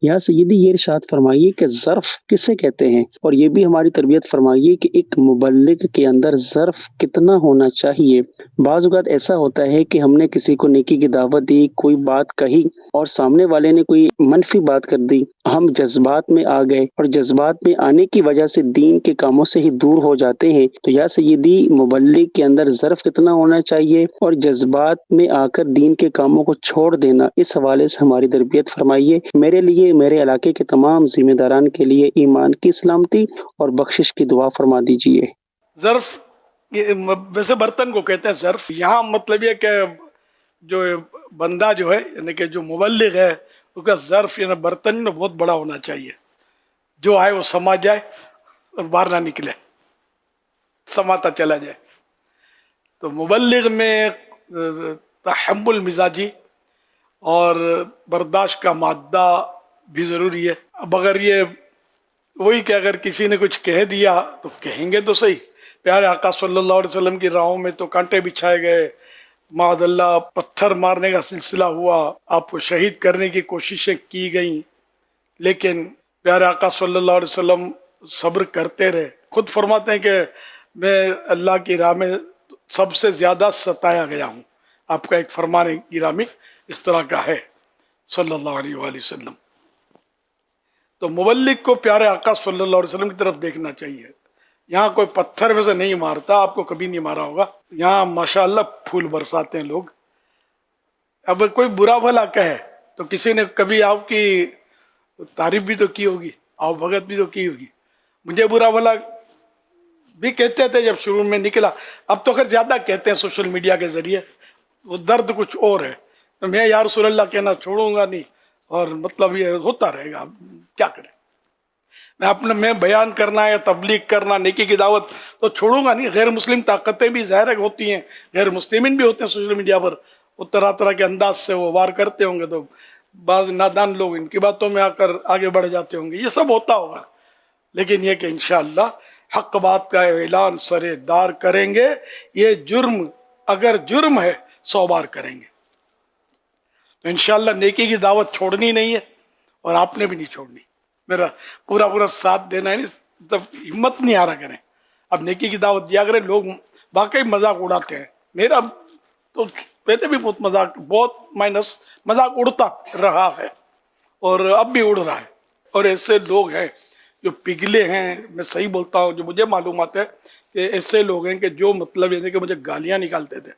یا سیدی یہ ارشاد فرمائیے کہ ظرف کسے کہتے ہیں، اور یہ بھی ہماری تربیت فرمائیے کہ ایک مبلغ کے اندر ظرف کتنا ہونا چاہیے۔ بعض اوقات ایسا ہوتا ہے کہ ہم نے کسی کو نیکی کی دعوت دی، کوئی بات کہی اور سامنے والے نے کوئی منفی بات کر دی، ہم جذبات میں آ گئے اور جذبات میں آنے کی وجہ سے دین کے کاموں سے ہی دور ہو جاتے ہیں۔ تو یا سیدی مبلغ کے اندر ظرف کتنا ہونا چاہیے اور جذبات میں آ کر دین کے کاموں کو چھوڑ دینا، اس حوالے سے ہماری تربیت فرمائیے۔ میرے لیے، میرے علاقے کے تمام ذمہ داران کے لیے ایمان کی سلامتی اور بخشش کی دعا فرما دیجیے۔ ظرف ویسے برتن کو کہتے ہیں ظرف، یہاں مطلب یہ کہ جو بندہ جو ہے یعنی کہ جو مبلغ ہے اس کا ظرف یعنی برتن بہت بڑا ہونا چاہیے، جو آئے وہ سما جائے اور باہر نہ نکلے، سماتا چلا جائے۔ تو مبلغ میں تحمل مزاجی اور برداشت کا مادہ بھی ضروری ہے۔ اب اگر یہ وہی کہ اگر کسی نے کچھ کہہ دیا تو کہیں گے تو صحیح، پیارے آقا صلی اللہ علیہ وسلم کی راہوں میں تو کانٹے بچھائے گئے، معاذ اللہ پتھر مارنے کا سلسلہ ہوا، آپ کو شہید کرنے کی کوششیں کی گئیں، لیکن پیارے آقا صلی اللہ علیہ وسلم صبر کرتے رہے۔ خود فرماتے ہیں کہ میں اللہ کی راہ میں سب سے زیادہ ستایا گیا ہوں۔ آپ کا ایک فرمان گرامی اس طرح کا ہے صلی اللہ علیہ وآلہ وسلم۔ تو مبلغ کو پیارے آقا صلی اللہ علیہ وسلم کی طرف دیکھنا چاہیے۔ یہاں کوئی پتھر ویسے نہیں مارتا، آپ کو کبھی نہیں مارا ہوگا، یہاں ماشاءاللہ پھول برساتے ہیں لوگ۔ اب کوئی برا بھلا کہے تو کسی نے کبھی آپ کی تعریف بھی تو کی ہوگی، آپ بھگت بھی تو کی ہوگی۔ مجھے برا بھلا بھی کہتے تھے جب شروع میں نکلا، اب تو خیر زیادہ کہتے ہیں سوشل میڈیا کے ذریعے، وہ درد کچھ اور ہے۔ تو میں یا رسول اللہ کہنا چھوڑوں گا نہیں، اور مطلب یہ ہوتا رہے گا، کیا کریں۔ میں بیان کرنا یا تبلیغ کرنا نیکی کی دعوت تو چھوڑوں گا نہیں۔ غیر مسلم طاقتیں بھی ظاہر ہوتی ہیں، غیر مسلمین بھی ہوتے ہیں سوشل میڈیا پر، وہ طرح طرح کے انداز سے وہ وار کرتے ہوں گے، تو بعض نادان لوگ ان کی باتوں میں آ کر آگے بڑھ جاتے ہوں گے، یہ سب ہوتا ہوگا۔ لیکن یہ کہ انشاءاللہ حق بات کا اعلان سرے دار کریں گے، یہ جرم اگر جرم ہے 100 بار کریں گے۔ تو انشاءاللہ نیکی کی دعوت چھوڑنی نہیں ہے، اور آپ نے بھی نہیں چھوڑنی۔ میرا پورا ساتھ دینا ہے، تب ہمت نہیں ہارا کریں۔ اب نیکی کی دعوت دیا کریں، لوگ واقعی مذاق اڑاتے ہیں۔ میرا تو پہلے بھی بہت مذاق اڑتا رہا ہے، اور اب بھی اڑ رہا ہے۔ اور ایسے لوگ ہیں جو پگھلے ہیں، میں صحیح بولتا ہوں، جو مجھے معلومات ہے کہ ایسے لوگ ہیں کہ جو مطلب یہ کہ مجھے گالیاں نکالتے تھے،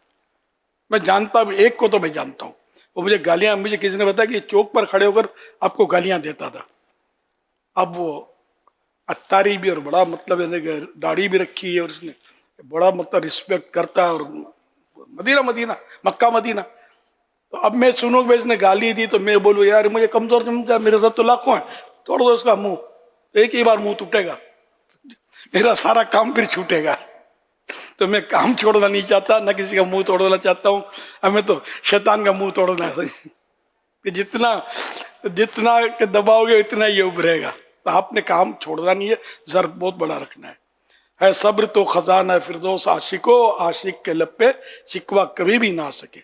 میں جانتا ہوں ایک کو، تو میں جانتا ہوں وہ مجھے کسی نے بتایا کہ چوک پر کھڑے ہو کر آپ کو گالیاں دیتا تھا۔ اب وہ اتاری بھی، اور بڑا مطلب کہ داڑھی بھی رکھی ہے، اور اس نے بڑا مطلب رسپیکٹ کرتا ہے، اور مدینہ مکہ مدینہ۔ تو اب میں سنوں کہ اس نے گالی دی تو میں بولوں یار مجھے کمزور سمجھا، میرے ساتھ تو لاکھوں ہیں، توڑ دو اس کا منہ، ایک ہی بار منہ ٹوٹے گا، میرا سارا کام پھر چھوٹے گا۔ تو میں کام چھوڑنا نہیں چاہتا، نہ کسی کا منہ توڑنا چاہتا ہوں، ہمیں تو شیطان کا منہ توڑنا ہے کہ جتنا کہ دباؤ گے اتنا یہ ابھرے گا۔ تو آپ نے کام چھوڑنا نہیں ہے، ضرب بہت بڑا رکھنا ہے۔ صبر تو خزانہ فردوس عاشقو، عاشق کے لب پہ شکوہ کبھی بھی نہ آ سکے۔